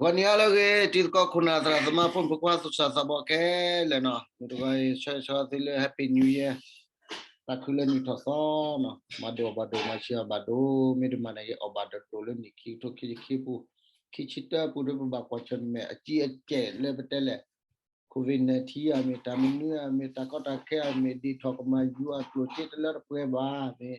วันนี้เราที่ก็คุณอาตราสมาพุ่มพกว่าสุดสัปดาห์แก่เลยเนาะดูไปช่วยที่เลย Happy New Year ตาคือเลยมีทศเนาะมาดูบาดูมาเชียบาดูไม่ได้มาในอบาดูเลยนี่คิดทุกคิดผู้คิดชิดเตอร์ผู้ดูบากว่าชนเมอจีเจเลยไปเตะเลยโควิด-19มีตามิเนื้อมีตาก็ตาแค่มีดีทอกมาอยู่อักลุจิตเลยเพื่อบ้ามี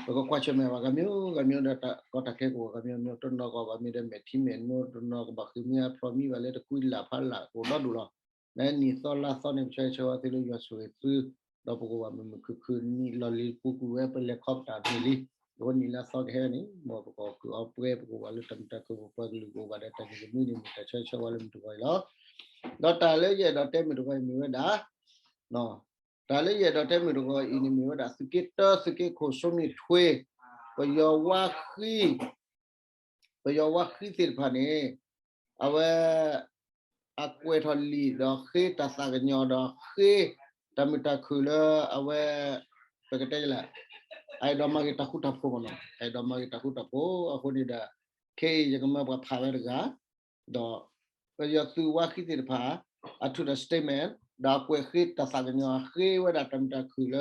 Ko kwacho me gamio data kota ke ko gamio no to no ko gamio de meti me no to no ko bakimia promi vale de kuila pala ko do do na ni so la so ne che che wa te lo yo so tu do ko wa me ku ni lo li ku we pe le khop ta de li do ni la so ke ni mo ko ku o pwe ko wa le tam ta ko pa lu ko wa de ta ni ni ta che wa le mu to lo do ta le ye do te mi to ko mi da no ဒါလေးရတော့တဲ့မျိုးတော့အင်းမျိုးဒါစကစ်တစကစ်ကိုစုံနေထွေးပယောဝခိတိဖာနေအဝဲအကွေထလီတော့ခေတသကညောတော့ခေတမတခုလအဝဲပကတဲ့လာအိုင်ဒမဂီတခုတဖို့မနော်အိုင်ဒမဂီတခုတဖို့အခုနေတာခေရကမဘဖာဝဲကတော့ပယောသူဝခိတိဖာအထုဒစတေမန်ဒါကွယ်ခိတသကညောခေဝဒတမတခုလ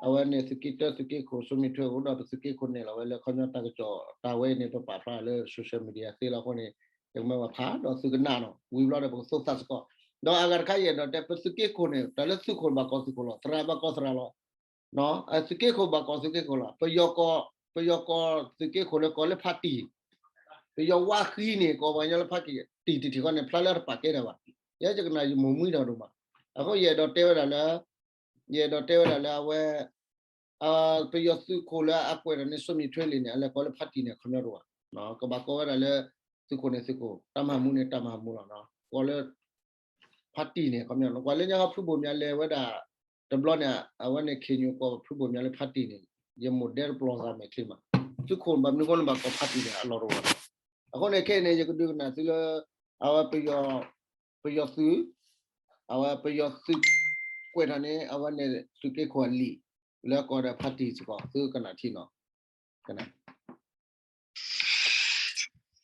အဝဲနေစကိတစကိကိုစုံမီထွေဟိုတော့စကိခုနေလာဝဲလေခဏတကကြောတာဝဲနေတော့ပါဖာလေဆိုရှယ်မီဒီယာသေလာခုနေยังไม่ว่าพาดอกสุกนาเนาะวิบลอดบอกสุสัสก็ดอกอากาศใครเนาะแต่สุกิคนเนี่ยแต่ละสุคนบากอสุคนละตราบากอสระละเนาะสุกิคนบากอสุกิคนละปยกสุกิคนก็เลยพัดตีปยว่าขี้เนี่ยก็วันนี้เลยพัดตีก็เนี่ยพลาดปากเกได้ว่าเยอะจังนะอยู่มุมมือเราดูมาအခုရတော့တဲရလာရတော့တဲရလာဝဲပယစုခိုလာအကွယ်နဲ့စုံမြထွေးလင်းနဲ့လည်းကောလည်းဖတ်တီနဲ့ခဏတော့နော်ကဘာကောရလည်းစုခိုနဲ့စုခိုတမမှုနဲ့တမမှုတော့နော်ကောလည်းဖတ်တီနဲ့ခဏတော့ကောလည်းညကဖုဘမြလဲဝဲတာဒဘလနဲ့အဝနဲ့ခင်ယူကောဖုဘမြလဲဖတ်တီနဲ့ရမိုဒယ်ပလောဇာမဲ့ခိမစုခိုဘာမျိုးကောလည်းဘာကောဖတ်တီနဲ့အလောတော့အခုလည်းခဲနေရကဒုနာသူလအဝပယစုawa peyo su kwetane awa ne suke kwali la ko da phati ko su kana thi no kana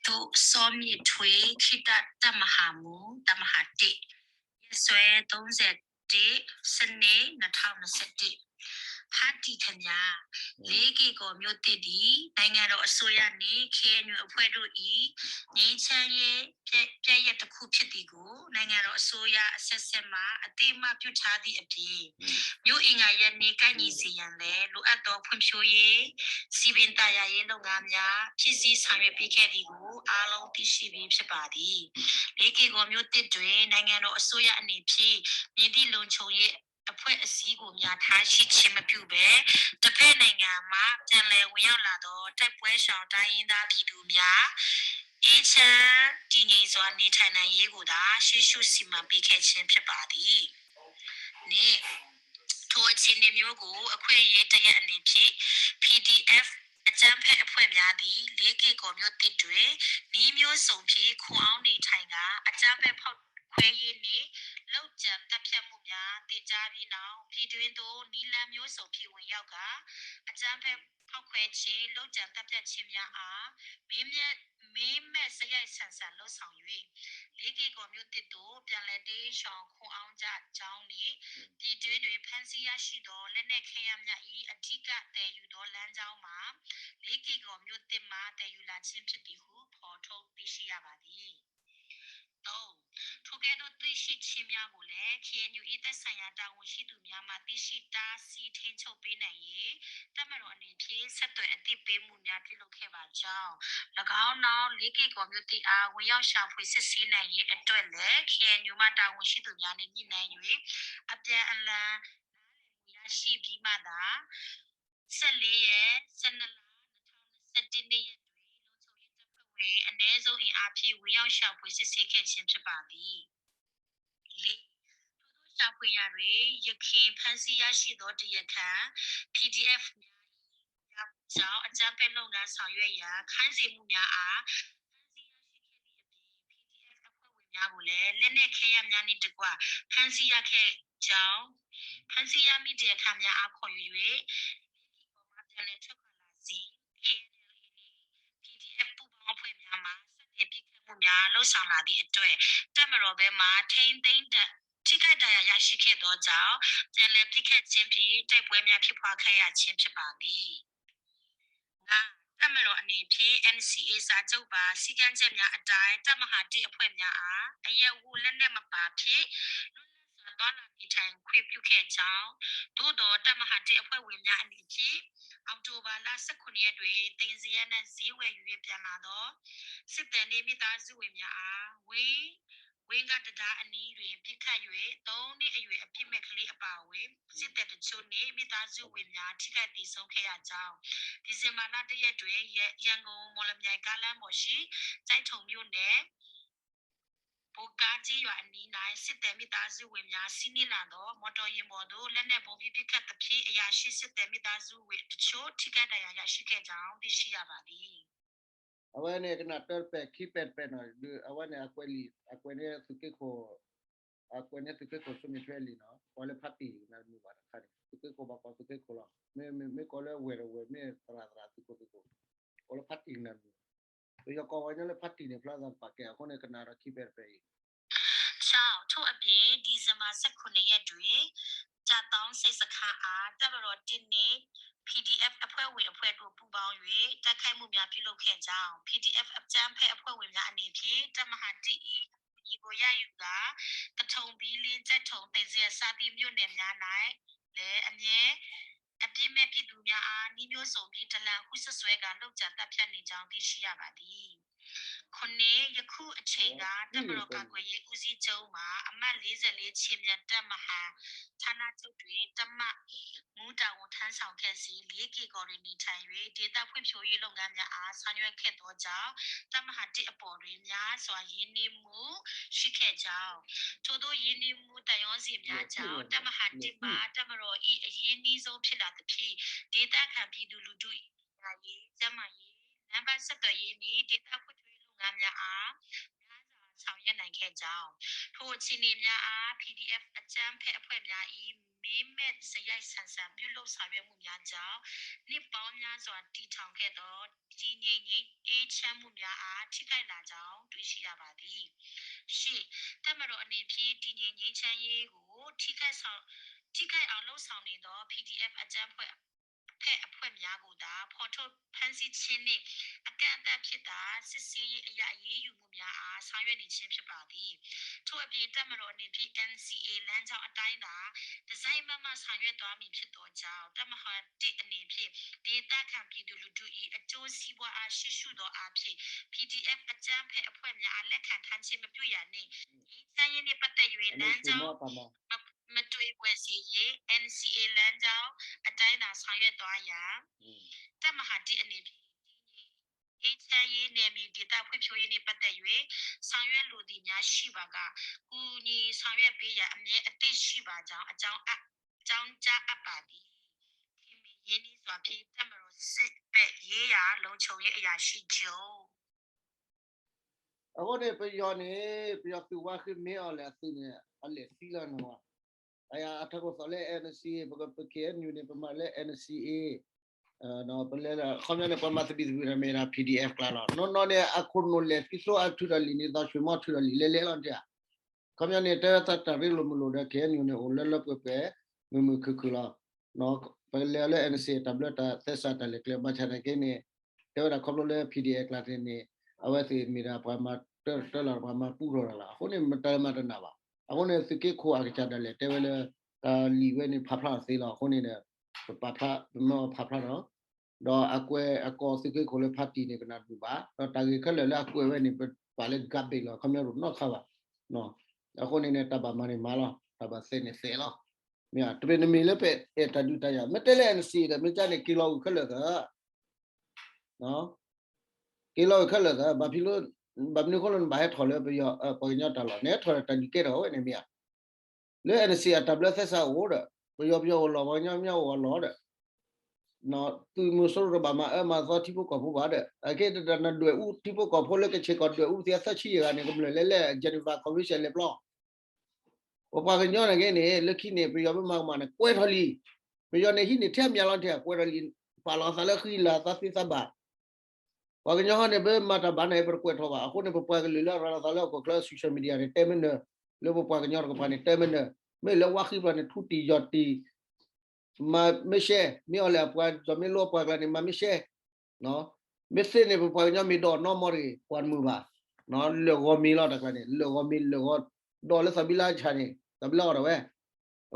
to somi thwe khita tamahamu tamahati yeswe 30 sne 2021ဖတ်တီခညာလေးကီကိုမြို့တစ်ဒီနိုင်ငံတော်အစိုးရနေခဲညွအဖွဲ့တို့ဤငင်းချမ်းရဲ့ပြည့်ရတစ်ခုဖြစ်သည်ကိုနိုင်ငံတော်အစိုးရအဆက်ဆက်မှအတိအမှပြုထားသည့်အပြင်မြို့အင်္ဂါရဲ့နေကိုက်ညီစီရန်လည်းလိုအပ်သောဖွံ့ဖြိုးရေးစီပင်တာယာရေးလုပ်ငန်းများဖြစ်စည်းဆောင်ရွက်ပေးခဲ့သည်ကိုအားလုံးသိရှိပြီးဖြစ်ပါသည်လေးကီကိုမြို့တစ်တွင်နိုင်ငံတော်အစိုးရအနေဖြင့်မြစ်သည့်လုံခြုံရေးအဖွဲ့အစည်းကိုများထားရှိခြင်းမပြုဘဲတစ်ဖက်နိုင်ငံမှာပြန်လည်ဝင်ရောက်လာသောတိုက်ပွဲရှောင်တိုင်းရင်းသားပြည်သူများအေးချမ်းတည်ငြိမ်စွာနေထိုင်နိုင်ရေးကိုသာရှေ့ရှုစီမံပေးခဲ့ခြင်းဖြစ်ပါသည်။နေ့ထိုအခြေအနေမျိုးကိုအခွင့်အရေးတရက်အနေဖြင့် PDF အကြမ်းဖက်အဖွဲ့များသည်လေးကီကောမျိုးတစ်တွင်ဤမျိုးစုံဖြင့်ခွန်အောင်နေထိုင်ကအကြမ်းဖက်ဖောက်ခွဲရေးနှင့်လောက်ကျန်တပ်ဖြတ်မှုများတင်ကြားပြီးနောက်ပြည်တွင်းသို့နီလန်မျိုးစုံဖြင့်ဝင်ရောက်ကအကြမ်းဖက်ဖောက်ခွဲခြင်းလောက်ကျန်တပ်ဖြတ်ခြင်းများအားမင်းမဲ့စရိုက်ဆန်ဆန်လှုပ်ဆောင်၍လေးကီကောမျိုးတစ်တို့ပြန်လည်တေးရှောင်ခွန်အောင်ကြကြောင်းနှင့်ပြည်တွင်းတွင်ဖမ်းဆီးရရှိသောလက်နက်ခဲယမ်းများ၏အဓိကတည်ယူသောလမ်းကြောင်းမှာလေးကီကောမျိုးတစ်မှတည်ယူလာခြင်းဖြစ်သည်ဟုဖော်ထုတ်သိရှိရပါသည်ထိုကဲ့သို့သိရှိခြင်းများကိုလည်း KNU ၏သက်ဆိုင်ရာတာဝန်ရှိသူများမှသိရှိတားဆီးထိန်းချုပ်ပေးနိုင်ရေးတပ်မတော်အနေဖြင့်ဆက်သွယ်အသိပေးမှုများပြုလုပ်ခဲ့ပါကြောင်း၎င်းနောက်လေးကီကောမျိုးတိအားဝင်ရောက်ရှာဖွေစစ်ဆေးနိုင်ရေးအတွက်လည်း KNU မှတာဝန်ရှိသူများနှင့်ညှိနှိုင်း၍အပြန်အလှန်ရရှိပြီးမှသာ14ရက်12လ2021နေ့ရက်အနည်းဆုံးအင်အားဖြင့်ဝင်ရောက်ရှာဖွေစစ်ဆေးခဲ့ခြင်းဖြစ်ပါသည်။လေးထို့သောရှာဖွေရာတွင်ရခင်ဖမ်းဆီးရရှိသောတရားခံ PDF များကြောင့်အကြမ်းဖက်လုပ်ငန်းဆောင်ရွက်ရာခိုင်းစေမှုများအားဖမ်းဆီးရရှိခဲ့သည့်အပြင် PDF အဖွဲ့ဝင်များကိုလည်းလက်နက်ခဲယမ်းများနှင့်တကွဖမ်းဆီးရခဲ့ကြောင်းဖမ်းဆီးရမိတရားခံများအားခေါ်ယူ၍မိမိပေါ်မှပြန်လည်ထွက်ခွာလာစဉ် KNL နှင့် PDF ပူးပေါင်းအဖွဲ့များမှစတင်ပစ်ခတ်မှုများ လို့ဆောင်လာသည့်အတွက်တက်မတော်ဘဲမှာထိမ့်သိမ့်တဲ့ထိခိုက်ဒဏ်ရာရရှိခဲ့သောကြောင့်ပြန်လည်ပြစ်ခတ်ခြင်းဖြင့်တိုက်ပွဲများဖြစ်ပွားခဲ့ရခြင်းဖြစ်ပါသည်တက်မတော်အနေဖြင့် NCA စာချုပ်ပါစည်းကမ်းချက်များအတိုင်းတပ်မဟာ1အဖွဲ့များအားအရက်ဝလက်နက်မပါဖြင့်သွားလာနေထိုင်ခွင့်ပြုခဲ့ကြောင်းသို့တော်တပ်မဟာ1အဖွဲ့ဝင်များအနေဖြင့်အောက်တိုဘာလ19ရက်တွင်တင်စီရနှင့်ဈေးဝယ်ယူပြန်လာသောစစ်တပ်နှင့်မိသားစုဝင်များအားဝင်းကတဒါအနီးတွင်ပြစ်ခတ်၍3နှစ်အရွယ်အပြစ်မဲ့ကလေးအပါအဝင်စစ်တပ်တချို့နှင့်မိသားစုဝင်များထိခိုက်ဒေဆုံးခဲ့ရကြောင်းဒီဇင်ဘာလ1ရက်တွင်ရန်ကုန်မော်လမြိုင်ကားလမ်းပေါ်ရှိကျိုက်ထုံမြို့နယ်ဘူကာကြီးရွာအနီး၌စစ်တပ်မိသားစုဝင်များစီးနင်းလာသောမော်တော်ယာဉ်ပေါ်သို့လက်နက်ပုံပြီးပြစ်ခတ်သဖြင့်အရာရှိစစ်တပ်မိသားစုဝင်တချို့ထိခိုက်ဒဏ်ရာရရှိခဲ့ကြောင်းသိရှိရပါသည် Awane kena terpe kipet peno awane akwene suke ko sumi tweli no wale pati na mi bara kani suke ko ba ko suke ko la me ko le we me tra suke ko wale pati na mi yo ko wanya le pati ne plaza pa ke akone kena ra kipet pe ထို့အပြင်ဒီဇင်ဘာ19ရက်တွင်ကြာတောင်းစိတ်စခန်းအားတပ်မတော်တင်နှင့် PDF အဖွဲ့ဝင်အဖွဲ့တို့ပူးပေါင်း၍တိုက်ခိုက်မှုများပြုလုပ်ခဲ့ကြောင်း PDF အကြမ်းဖက်အဖွဲ့ဝင်များအနေဖြင့်တပ်မဟာ1၏ဒီကိုရယူကတထုံဘီလင်းကျက်ထုံတိတ်စရစာတိမြို့နယ်များ၌လည်းအမြဲအပြစ်မဲ့ပြည်သူများအားနှီးမျိုးစုံပြီးဒလန်ဟုဆွဆွဲကလောက်ကျတပ်ဖြတ်နေကြောင်းသိရှိရပါသည်ခုနှစ်ယခုအချိန်ကတပ်မတော်ကာကွယ်ရေးဦးစီးချုပ်မှအမှတ်44ချင်းမြတ်တပ်မဟာဌာနချုပ်တွင်တမမူတာဝန်ထမ်းဆောင်ခဲ့စီ၄ကီကော်ရီနီထိုင်၍ဒေတာဖွံ့ဖြိုးရေးလုပ်ငန်းများအားဆောင်ရွက်ခဲ့သောကြောင့်တပ်မဟာ1အပေါ်တွင်များစွာရင်းနှီးမှုရှိခဲ့ကြောင်းထို့သောရင်းနှီးမှုတန်ရောစီများကြောင့်တပ်မဟာ1မှာတပ်မတော်၏အရင်းနှီးဆုံးဖြစ်လာသဖြင့်ဒေတာခံပြည်သူလူထု၏ရေးကျမရေးနံပါတ်ဆက်သွယ်ရေးနှင့်ဒေတာဖွံ့ဖြိုးရေးလုပ်ငန်းများအားများစွာဆောင်ရွက်နိုင်ခဲ့ကြောင်းထိုအခြေအနေများအား PDF အကြမ်းဖက်အဖွဲ့များ၏မင်းမဲ့စရိုက်ဆန်ဆန်ပြုလုပ်ဆောင်ရွက်မှုများကြောင့်နှစ်ပေါင်းများစွာတည်ထောင်ခဲ့သောကြီးငြိမ်အေးချမ်းမှုများအားထိခိုက်လာကြောင်းတွေ့ရှိရပါသည်ရှေ့တပ်မတော်အနေဖြင့်တည်ငြိမ်ငြိမ်းချမ်းရေးကိုထိခိုက်အောင်လှုံ့ဆော်နေသော PDF အကြမ်းဖက်အဖွဲ့များကိုသာဖော်ထုတ်ဖန်ဆီးခြင်းနှင့်အကန့်အသတ်ဖြစ်တာစစ်ဆေးရေးအရာရေးယူမှုများအားဆောင်ရွက်နေခြင်းဖြစ်ပါသည်ထို့အပြင်တပ်မတော်အနေဖြင့် NCA လမ်းကြောင်းအတိုင်းသာဒီဇိုင်းမှဆောင်ရွက်သွားမည်ဖြစ်သောကြောင့်တပ်မဟာ1အနေဖြင့်ဒေသခံပြည်သူလူထု၏အကျိုးစီးပွားအားရှိရှုသောအားဖြင့် PDF အကြမ်းဖက်အဖွဲ့များအားလက်ခံထားခြင်းမပြုရနှင့်စံရင်းနှင့်ပတ်သက်၍လမ်းကြောင်းမတွေ့ပွဲစီရေး NCA လမ်းကြောင်းအတိုင်းသာဆောင်ရွက်သွားရန်တပ်မဟာ1အနေဖြင့်အေးချမ်းရေးနယ်မြေဒေသဖွံ့ဖြိုးရေးနှင့်ပတ်သက်၍ဆောင်ရွက်လိုသည့်များရှိပါကကူညီဆောင်ရွက်ပေးရန်အမြဲအသင့်ရှိပါကြောင်းအကြောင်းကြားအပ်ပါသည်ခင်မင်းရင်းနှီးစွာဖြင့်တပ်မတော်စစ်တပ်ရေးရာလုံခြုံရေးအရာရှိချုပ် akone pe yo ne pe yo tu wa khi me ole tu ne ale sila no aya athako sole NCA pe ke new ne pe ma le NCA no pe le khomya ne pa ma ti bi me na PDF kla no ne akun no le piso atu da li ni da shwe mo tu da li le lo ja khomya ne ta ri lo mu lo da ke new ne o le lo pe mu ku la no pe le NCA tablet ta sa ta le kle ma cha ne ke ne te da khom lo le PDF kla ne awasi mi da pa ma te la pa ma pu ro la hone ma ta ma ta na ba ahone sike ko a cha da le te le li we ni pha phla se la hone ne pa phla no pha phla no do akwe ako sike ko le phati ne kana du ba do ta ge khale le akwe we ni pa le gap be lo kham ro no kha ba no ahone ne ta ba ma ni ma lo ta ba se ne se lo mi a tbe ne mi le pe e ta du ta ya me te le NC de me cha ne kilo khale ga no kilo khale ga ba phi lo ba ni ko lo ba he thole pe yo pa nya ta lo ne thole ta ni ke ro ne mi a le NC a tablet sa wo de pe yo lo ba nya nya wo lo de no tu mu so ro ba ma so ti po ko pho ba de a ke da na dwe u ti po ko pho le ke che ko dwe u ti sa chi ga ne ko le Geneva Convention le plan o pa ke nya ne ke ne le ki ne pe yo ma ne kwe tholi pe yo ne hi ne the mya lo the kwe tholi pa lo sa le khi la sa si sa ba ว่ากันยังเนี่ยเป็นมาตาบ้านไหนประกวดทว่าคนเนี่ยประกวดกันเลยแล้วเราตอนแรกก็คลาสโซเชียลมีเดียเนี่ยเต็มเลยแล้วประกวดกันยังก็ผ่านเนี่ยเต็มเลยไม่แล้วว่าคือว่าเนี่ยทุติยอดตีมาไม่ใช่ไม่เอาแล้วประกวดจะไม่รู้ประกวดกันเนี่ยมาไม่ใช่เนาะไม่ใช่เนี่ยประกวดกันยังมีดอกน้องมอรีกวนมือบ่าเนาะเลือกว่ามีแล้วแต่กันเนี่ยเลือกว่ามีเลือกว่าดอกแล้วสับบิลาชาเนี่ยสับบิลาอะไรเว้ย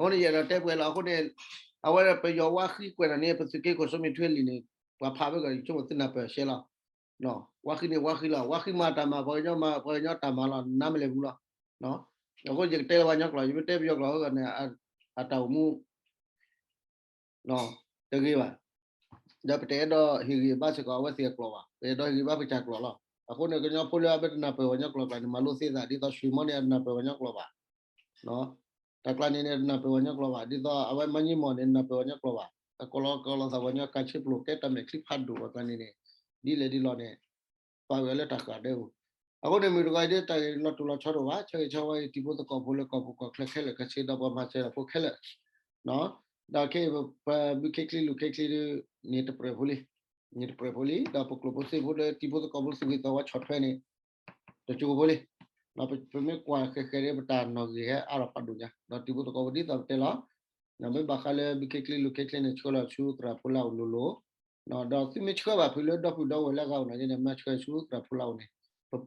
คนเนี่ยเราเต็มเลยเราคนเนี่ยเอาไว้ไปยอว่าคือกวนเนี่ยเป็นสิ่งที่คนสมัยทั่วเลยเนี่ยว่าพาไปกันช่วงที่น่าเปิดเชล่ะno ว่าคือเนี่ยว่าคือละว่าคือมาตามมาพอเนาะตามมาละน้ำไม่เลยบุละเนาะแล้วก็ยังเตะวันยักษ์เราอยู่เตะยักษ์เรากันเนี่ยอาตามูเนาะตะกี้ว่าเดี๋ยวไปเตะดอฮิริบ้าสก็ว่าเสียกลัวเตะดอฮิริบ้าไปจักลัวละအခုเนี่ยก็ยังพูดเลยเป็นนับเป็นวันยักษ์เราไปมาลุเสียดที่ต่อชิมอนเนี่ยนับเป็นวันยักษ์เราป่ะเนาะแต่กลางนี้เนี่ยนับเป็นวันยักษ์เราป่ะที่ต่อเอาไว้มันยิ่งมอนเนี่ยนับเป็นวันยักษ์เราป่ะแต่ก็เราสาววันยักษ์การชิปลูกแค่ทำเนี่ยคลิปพัดดูว่ากลางนี้เนี่ยดีเลยดีรอเนี่ยไปเวลาตักกาเดียวအခုနေမျိုးတကယ်တည်းတိုင်လော်တူလော်ချတော့ပါချေချေဝိုင်းဒီဘုတ်ကောဘူးလေကောဘူးကောခက်ခဲလေကချေတော့ပါမှာချေဖို့ခဲလေနော်ဒါကေဘီကေကလီလူကေကလီနေတပရဘူးလေနေတပရဘူးလေဒါပကလဘစေဘူးလေဒီဘုတ်ကောဘူးစဝီတော့ချော့ထွဲနေတချို့ဘူးလေနော်ပမေကွာခဲခဲရပတာနော်ကြီးဟဲအရပတ်ဒူညာနော်ဒီဘုတ်ကောဘူးဒီတော့တဲလားနော်ဘဘခါလေဘီကေကလီလူကေကလီနေချောလာချူကရဖူလာလူလိုနော်တော့စီမချောပါဖီလို့တော့ဖူတော့ဝဲလာကောင်းနေနေမချေချူကရဖူလာနေ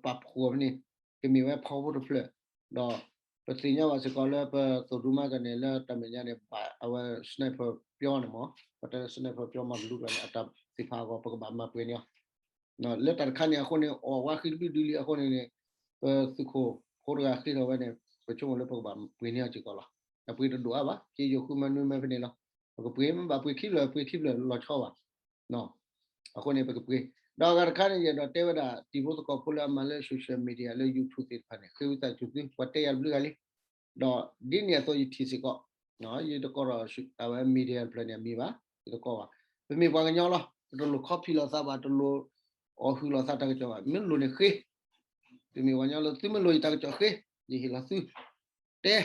ปรับขัวนี่ก็มีไว้พอพูดเพื่อดอกปฏิญญาว่าสกอลไปตัวดูมากันเนี่ยแล้วทำเป็นอย่างเนี่ยเอาไว้สไนเปอร์เปียวเนี่ยมั้งพอแต่สไนเปอร์เปียวมาดูกันอัตราสิบห้าก็ปกติมาเป็นเนี่ยเนาะแล้วแต่ขั้นเนี่ยคนเนี่ยออกว่าคือดูดีคนเนี่ยสุโขโคตรอยากขึ้นเอาไว้เนี่ยไปช่วงแล้วปกติเป็นเนี่ยจีก็ละแต่ไปดูอ่ะวะที่อยู่คือมันไม่เป็นเนี่ยหรอกก็ไปมันแบบไปคลิปเลยเราชอบอ่ะเนาะคนเนี่ยไปกับไปดอกการขันเนี่ยดอกเทวดาที่พูดกับพวกเรามาเลยโซเชียลมีเดียเลยยูทูบติดพันเนี่ยคือแต่จุดนี้วัดเทียบเรื่องอะไรดอกดินเนี่ยตัวยูทีสิก็เนาะยูตะก็เราเอาไว้มีเดียเพลเนี่ยมีป่ะยูตะก็ว่าเป็นมีบางอย่างหรอตัวลูกคอพีเราทราบว่าตัวลูกอ๋อคือเราทราบตั้งแต่ว่ามันลูกเนี่ยคือเป็นมีบางอย่างเราที่มันลูกตั้งแต่คือยี่หิเราซื้อเต้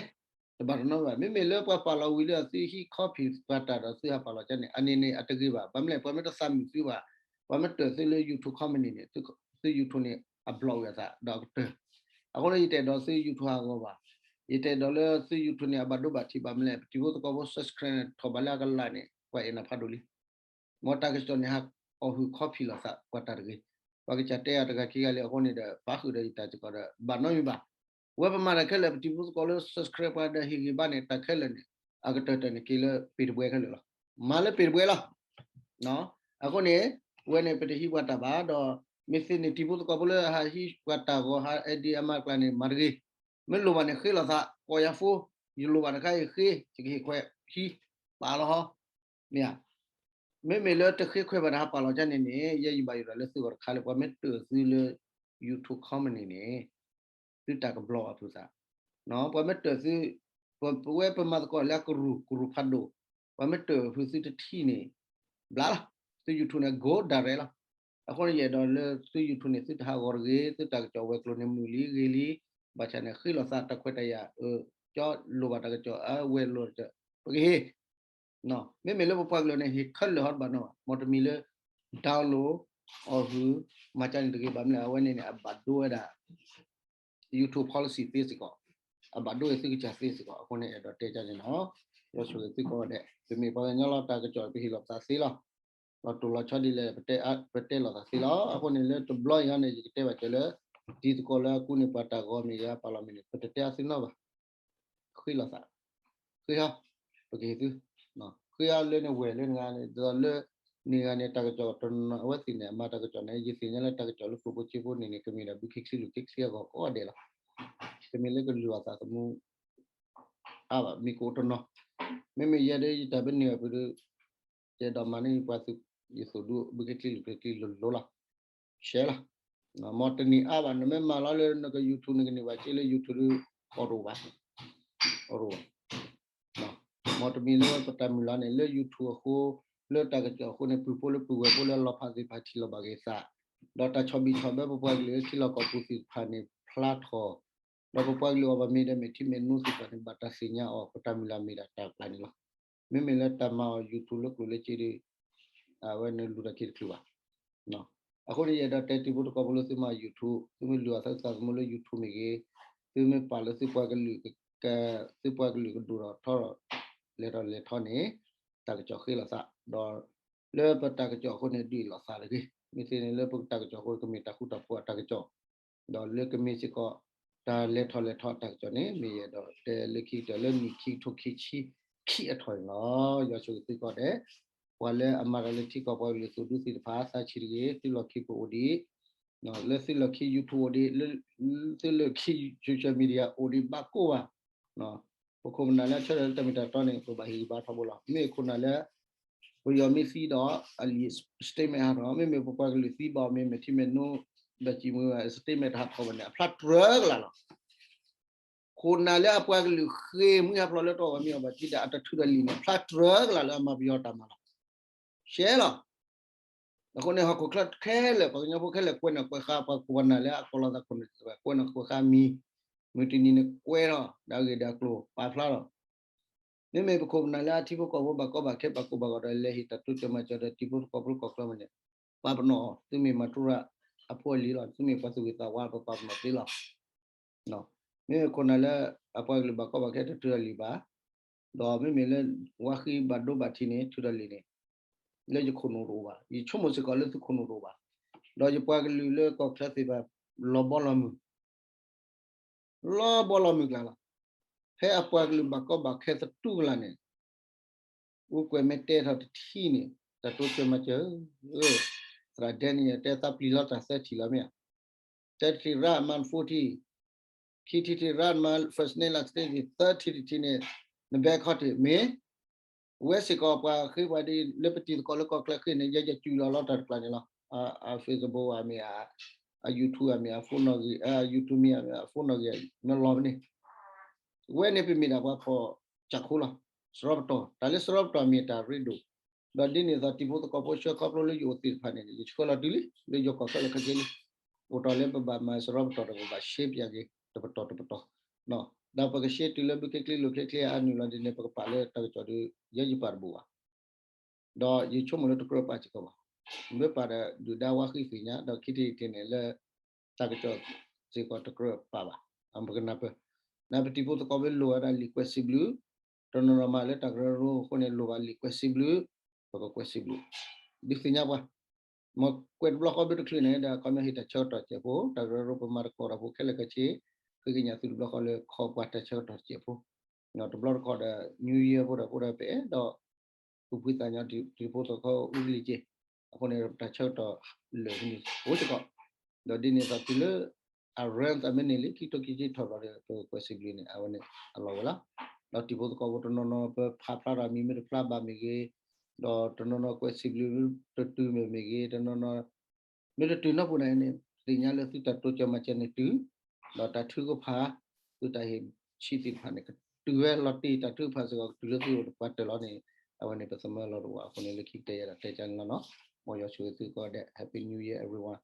แต่บางนั้นว่าไม่เลือกว่าปลาวิลล์ซื้อที่คอพีปัตตาเราซื้อปลาจันเนี่ยอันนี้เนี่ยอัตติว่าบางเรื่องพอไม่ต้องซ้ำซื้อว่าว่ามันเติร์ซื้อเลยยูทูบคอมเมนต์เนี่ยซื้อยูทูบเนี่ยอัพโหลดกันซะดอกเตอร์အခုလည်းတဲ့တော့ซื้อยูทูบကိုပါတဲ့တော့လည်းซื้อยูทูบเนี่ยบัดดูบัดที่บำเล่ที่พวกก็ว่า subscribe ทบลากันละเนี่ยว่าเอ็นพัดดูลิมอตาก็จนเนี่ยฮักเอาคือคอพีละซะกว่าตาเลยว่าก็จะเตะตะกะขี้เลยအခုเนี่ยปะคือได้ตาจะก็บัดน้อยบ่ว่าประมาณแค่เลยที่พวกก็เลย subscribe ไปได้ฮีบ้านเนี่ยตะแค่เลยเนี่ยอากาศเตะเนี่ยกี่เลยปิดเบรกเลยล่ะมาเลยปิดเบรกล่ะเนาะအခုเนี่ยwhen a petty water bad or missing the people couple has he water go ha edi ama plan margi meluban khila tha koyafu yuluban kai khi chi khwe hi ba lo ho mia me le te khi khwe ba ha pa lo jan ni ye yi ba yu le su kha le pa me tu su le youtube comment ni tu ta ka blog tu sa no pa me tu su we pa ma ko la ku ru phado pa me tu fu su ti thi ni blaซื้อยูทูบเนี่ยโกดอะไรล่ะအခုเนี่ยတော့ซื้อยูทูบเนี่ยซื้อท่าgorgeซื้อตากจอเวกโลเนี่ยมูลีเกลีบัชเนี่ยคือเราซาตะခွက်တရจ่อโลบาตะจ่อเวโลจ่อโอเคเนาะไม่เลยบ่ปักโลเนี่ยคัลฮอตบาเนาะมอตมีเลยดาวน์โหลดออคือมาจันตะกี้บำเนี่ยเอาไว้เนี่ยบัดดูได้ YouTube policy ပေးစကောบัดดูซื้อจะซื้อสကောအခုเนี่ยတော့တဲကြနေเนาะရောဆိုသိကောတဲ့ဒီမေပါညောလာတာจ่อပြီးလောက်သာစီလားเราตัวเราชอบดีเลยประเทศเราสิแล้วအခုနေလေตัวบล็อกอย่างนี้ที่แบบเลยดีตัวเราคู่นี้ปัตตาก็มีอะพาร์ลเมนต์ประเทศสิเนาะคุยละซะคุยฮะโอเคดูเนาะคุยอะไรเนี่ยเวรงานเนี่ยตัวเลยนี่งานเนี่ยตากจอตนเอาไว้สิเนี่ยมาตากจอเนี่ยยี่สิบเนี่ยตากจอลูกผู้ชิบุนี่ก็มีนะบุคคลลูกคิกก็เดี๋ยวละจะมีเรื่องรัวซะสมมุแบบมีกูตนเนาะไม่ยาได้แต่เป็นเนี่ยไปดูจะดอมันนี่กว่าสุยี่สุดบุคคลโลละเชื่อละนะมอตนี่แบบนั้นไม่มาแล้วเลยนะก็ยูทูบนี่กันนี่ว่าเชื่อเลยยูทูบอรูวะนะมอตมีเลยก็ตามมิลานเนี่ยเลยยูทูบเขาเลยตากระจกเขาเนี่ยปุ๊บเลยปุ๊บเลยเราพาสิพาที่เราบางอย่างเราตาชอบบีชอบแบบพวกเลยที่เราก็ปุ๊บสิพาเนี่ยพลาดคอเราพวกเลยว่ามีได้ที่เมนูสิพาเนี่ยบัตรสิญญาออกก็ตามมิลานมีได้ตากลายนี่ละไม่เลยตามมายูทูบเลยกูเลยจีดีวันนี้รู้ได้คิดคือว่าเนาะ အခုရတဲ့တီဖို့ကဘလို့စမ YouTube သူမလူအဆက်ဆက်မလို့ YouTube မြေကြီးသူမပါလို့စပွားကလူကစပွားကလူကဒူတော့ထော်လေတော့လေထော်နေတကကြောက်ခေလာစားတော့လေပတကကြောက်ခုနေဒီလာစားလေမိစင်းလေပတကကြောက်ခုကမိတခုတော့ပွားတကကြောက်တော့လေကမိစကဒါလေထော်တကကြောက်နေမိရတော့တဲလေခိတယ်လေမိခိထုတ်ခိချီခိအထွင်နော်ရချိုသိကောတဲ့ဝါလေအမရလေတိကောပေါ်လေသူဒုစီဖာစာချီရီတိလခိပိုဒီနော်လေစီလခိ YouTube ဒီလေလခိ social media အိုဒီဘကောဝနော်ပခုမနာလာချရတမီတာတနေကိုဘာဟီဘာဖဘောလာမေခုနာလာဝီယမီစီတော့အလီစတေမန်ဟာမေပပကလီစီဘာမေတီမနိုဒချီမွေစတေမန်ဟာခေါ်နေဖလတ်ရလာလားခုနာလာပကလီခေမွေဖလော်တော့မေဘာတိတာအတထူရလီနေဖလတ်ရလာမပြောတမလားရှဲလားအခုနေဟောကလတ်ခဲလေပညာဖို့ခဲလေကွနကွခါပကဝနာလေအကလာဒကွနကွနကွခါမီမတီနီနေကွဲတော့ဒါကေဒါကလိုပါဖလာတော့နေမေပခုနာလာတိဖို့ကောဘကောဘခဲပကောဘကောလေဟိတတုချမချတဲ့တိဖို့ကောဘကောကလမနေပါပနောသူမေမတူရအဖို့လီတော့သူမေပစုဝေတာဝါပပမတိလားနော်မေခုနာလာအပွားကလဘကောဘခဲတူရလီပါတော့မေလေဝါခိဘဒိုဘတိနေတူရလီနေလေခုနိုရောပါဒီချုံမစကလည်းသူခုနိုရောပါတော့ပွားကလီလေကောကလစီပါလောဘလမ်ကလာဟဲအပွားကလီဘကောဘခဲတူလာနေဥကွေမတဲထတီနေတတိုးချမချစရာဒန်နီတဲတပ်လီလာတဆက်ချီလာမြတက်တီရာမန်40ခီတီရာမန် first name last name 30တီနေနဘက်ခတ်မေဝဲစကောပါခေဝဒီလက်ပတီကောလကောကလခိနေရကြကျူလာတော့တက်ပလာနေလားအာ Facebook အမေအ YouTube အမေဖုန်းနော်ကြီးYouTube မြေဖုန်းနော်ကြီးမလောနေဝဲနေပြမိတာပါဖို့ချက်ခုလားစရော့တော့ဒါလည်းစရော့တော့မြေတာရီဒိုဒါဒီနေတာတိဖို့ကောပိုရှောကပလိုလီယိုတိဖာနေကြီးချောလာဒီလီလေယောကောကလခကြီးလီဟိုတော်လည်းဘာမစရော့တော့ဘာရှေ့ပြကြီးတပတော်နော်ဒါပကရှေ့တီလဘကကလီလိုကကလီအနူလာဒီနေပကပါလေတောက်ချော်ဒီရကြီးပါဘူဝါတော့ရေချုံမလို့တကရပါချကောပါမေပါတဲ့ဒူဒါဝခိဖိညာတော့ခိတိတင်နေလေတကချောဇေကောတကရပါပါအမကနာပနာပတိဖို့တကောပဲလိုရလီကွက်စီဘလူတနရမလေတကရရိုခုနေလိုပါလီကွက်စီဘလူပကကွက်စီဘလူဒီဖိညာပါမကွက်ဘလော့ဘတ်ကလီနေတာကမဟိတချောတော့ချေဖို့တကရရိုပမာကောရဖို့ခဲလကချေခိညာသူဘလော့လေခေါ်ပတ်ချောတော့ချေဖို့နော်တဘလော့ကောတဲ့ new year ဖို့တော့ပဲတော့သူပိတညာဒီဖို့တော့ခေါ်ဦးလီချေအခုနေတချောတော့လေဒီဟိုချကောတော့ဒီနေတာသူလေအရန်အမနေလေကီတိုကီဂျီထော်ရတယ်တော့ကွက်စီဘလူနေအဝနေအလောဝလားတော့ဒီဖို့ကောတော့နော်ဖာဖလာမီမီဖလာဘာမီကေတော့တနော်ကွက်စီဘလူတူမီကေတနော်မီတူနော်ပူနေနေဒီညာလေသူတတိုချမချနေတူတော့တထူကိုဖာသူတဟိချီတိဖာနေတူရဲလော်တီတထူဖာဆိုတူလို့သူပတ်တယ်လို့နေအဝနေပစမလောတော့အခုနေလေခိတေရတဲ့ချန်နော်မောရချူသူကတဲ့ Happy New Year everyone